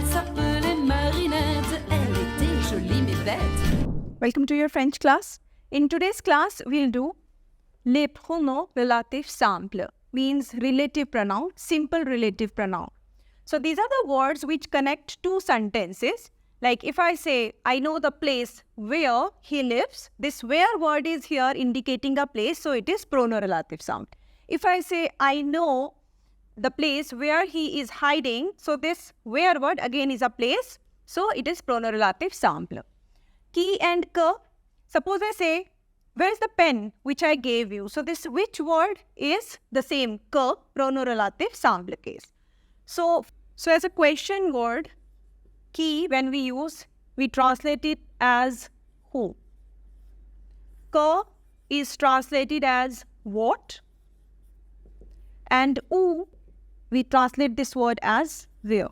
Elle s'appelait Marinette, elle était jolie mais bête. Welcome to your French class. In today's class, we'll do les pronoms relatifs simples, means relative pronoun, simple relative pronoun. So these are the words which connect two sentences. Like if I say, I know the place where he lives, this where word is here indicating a place, so it is pronoun relative sound. If I say, I know the place where he is hiding, so this where word again is a place, so it is pronoun relative simple. Ki and ka. Suppose I say, where is the pen which I gave you? So this which word is the same, ka, pronoun relative simple case. So as a question word, ki when we use, we translate it as who. Ka is translated as what. And u, we translate this word as where.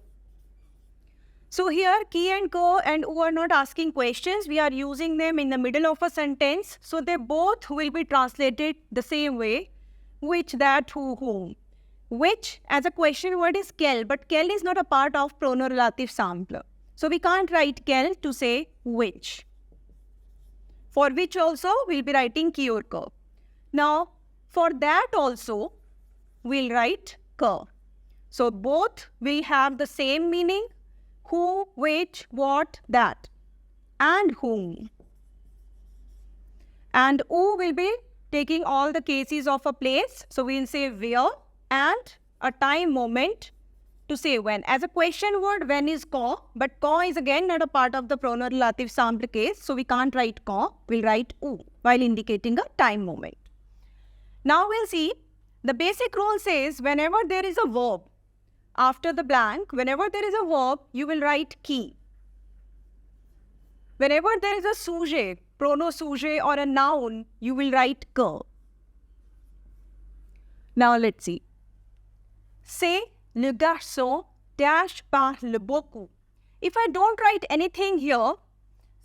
So here, ki and ko and u are not asking questions. We are using them in the middle of a sentence. So they both will be translated the same way. Which, that, who, whom. Which as a question word is quel, but quel is not a part of pronoun relative simple. So we can't write quel to say which. For which also, we'll be writing ki or ka. Now, for that also, we'll write ka. So both will have the same meaning. Who, which, what, that. And whom. And u will be taking all the cases of a place. So we'll say where and a time moment to say when. As a question word, when is ka, but ka is again not a part of the pronoun relative simple case. So we can't write ka, we'll write u while indicating a time moment. Now we'll see, the basic rule says whenever there is a verb, after the blank, whenever there is a verb, you will write ki. Whenever there is a sujet, pronom sujet or a noun, you will write ka. Now let's see. C'est le garçon dash parle beaucoup. If I don't write anything here,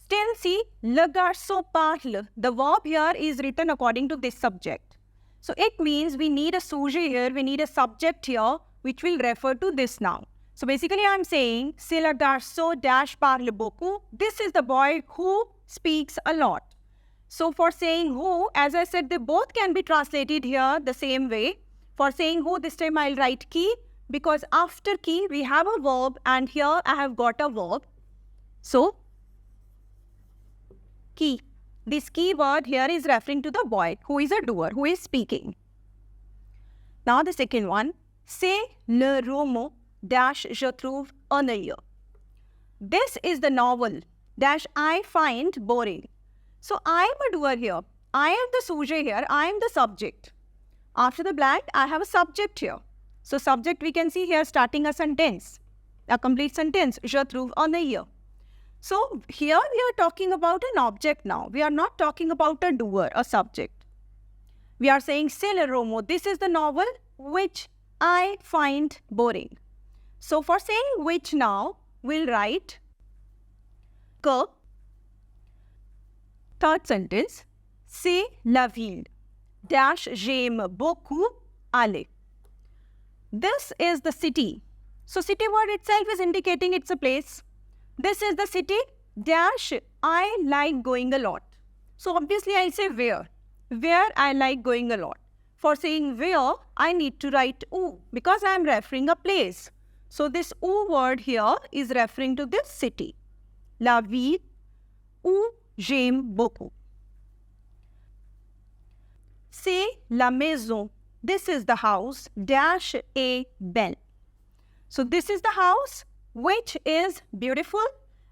still see le garçon parle. The verb here is written according to this subject. So it means we need a sujet here, we need a subject here, which will refer to this noun. So basically I am saying, c'est le garçon dash parle beaucoup. This is the boy who speaks a lot. So for saying who, as I said, they both can be translated here the same way. For saying who, this time I'll write ki, because after ki we have a verb and here I have got a verb. So, ki. This ki word here is referring to the boy who is a doer, who is speaking. Now the second one. C'est le roman dash je trouve ennuyeux. This is the novel dash I find boring. So I am a doer here. I am the sujet here. I am the subject. After the blank, I have a subject here. So subject we can see here starting a sentence, a complete sentence. Je trouve ennuyeux. So here we are talking about an object now. We are not talking about a doer, a subject. We are saying c'est le roman. This is the novel which I find boring. So for saying which now, we'll write que. Third sentence, c'est la ville dash j'aime beaucoup aller. This is the city. So city word itself is indicating it's a place. This is the city dash I like going a lot. So obviously I'll say where I like going a lot. For saying where, I need to write u because I am referring a place. So this u word here is referring to this city. La ville où j'aime beaucoup. C'est la maison. This is the house dash est belle. So this is the house which is beautiful.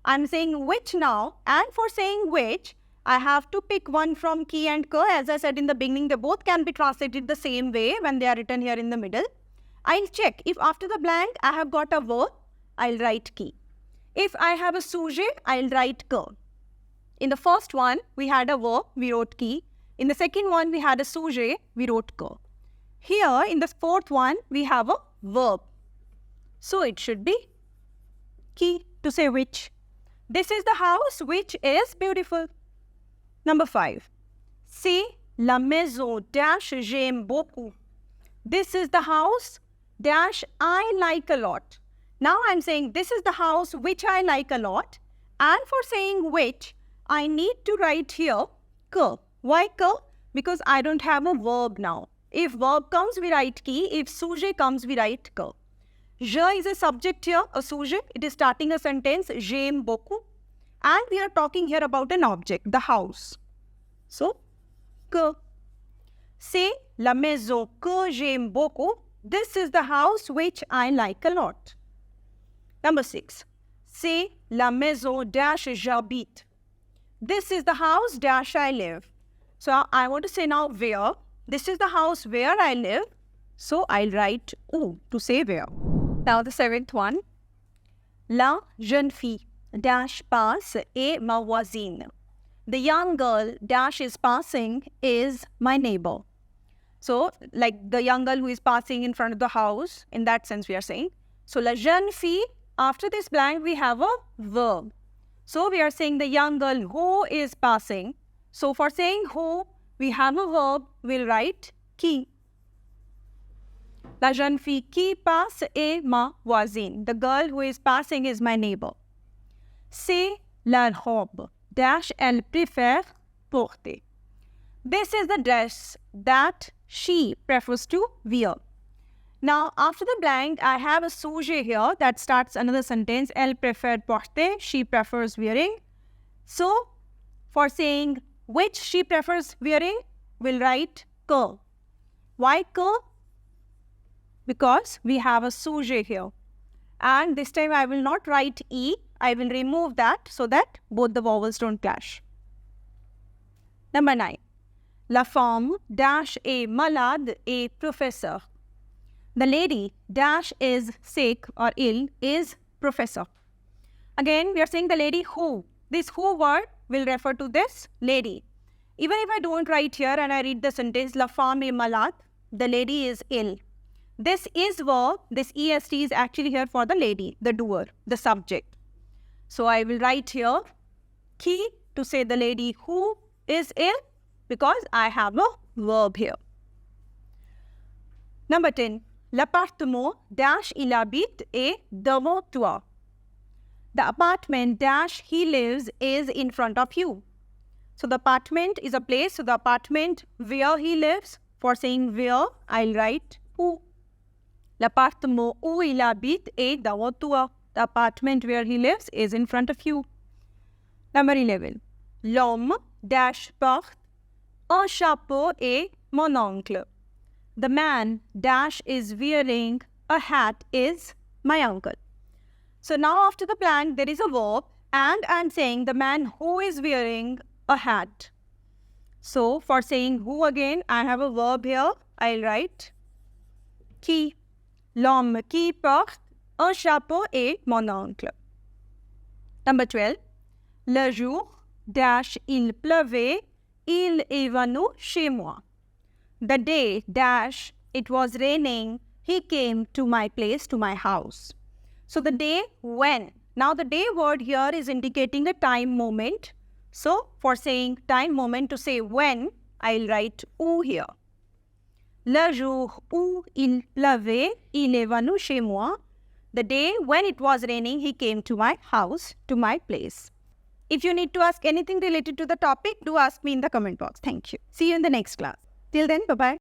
I'm saying which now, and for saying which, I have to pick one from ki and ka. As I said in the beginning, they both can be translated the same way when they are written here in the middle. I'll check. If after the blank, I have got a verb, I'll write ki. If I have a sujet, I'll write ka. In the first one, we had a verb, we wrote ki. In the second one, we had a sujet, we wrote ka. Here, in the fourth one, we have a verb. So it should be ki, to say which. This is the house which is beautiful. Number 5. C'est la maison dash j'aime beaucoup. This is the house dash I like a lot. Now I'm saying this is the house which I like a lot. And for saying which, I need to write here que. Why que? Because I don't have a verb now. If verb comes, we write qui. If sujet comes, we write que. Je is a subject here, a sujet. It is starting a sentence, j'aime beaucoup. And we are talking here about an object, the house. So, que. C'est la maison que j'aime beaucoup. This is the house which I like a lot. Number 6. C'est la maison dash j'habite. This is the house dash I live. So I want to say now where. This is the house where I live. So I'll write où to say where. Now the 7th one. La jeune fille dash passe est ma voisine. The young girl dash is passing is my neighbor. So, like the young girl who is passing in front of the house, in that sense we are saying. So, la jeune fille, after this blank we have a verb. So, we are saying the young girl who is passing. So, for saying who, we have a verb, we'll write qui. La jeune fille qui passe est ma voisine. The girl who is passing is my neighbor. C'est la robe dash elle préfère porter. This is the dress that she prefers to wear. Now, after the blank, I have a sujet here that starts another sentence. Elle préfère porter, she prefers wearing. So, for saying which she prefers wearing, we'll write que. Why que? Because we have a sujet here. And this time I will not write E. I will remove that so that both the vowels don't clash. Number 9. La femme dash est malade et professeur. The lady dash is sick or ill is professor. Again, we are saying the lady who. This who word will refer to this lady. Even if I don't write here and I read the sentence, la femme est malade, the lady is ill. This is verb, this est is actually here for the lady, the doer, the subject. So I will write here qui to say the lady who is ill because I have a verb here. Number 10. L'appartement dash il habite est devant toi. The apartment dash he lives is in front of you. So the apartment is a place. So the apartment where he lives, for saying where, I'll write où. L'appartement où il habite est devant toi. The apartment where he lives is in front of you. Number 11. L'homme dash porte un chapeau et mon oncle. The man dash is wearing a hat is my uncle. So now after the blank there is a verb and I'm saying the man who is wearing a hat. So for saying who again, I have a verb here. I'll write qui. L'homme qui porte un chapeau est mon oncle. Number 12. Le jour dash il pleuvait, il est venu chez moi. The day dash it was raining, he came to my place, to my house. So the day when. Now the day word here is indicating a time moment. So for saying time moment to say when, I'll write où here. Le jour où il pleuvait, il est venu chez moi. The day when it was raining, he came to my house, to my place. If you need to ask anything related to the topic, do ask me in the comment box. Thank you. See you in the next class. Till then, bye-bye.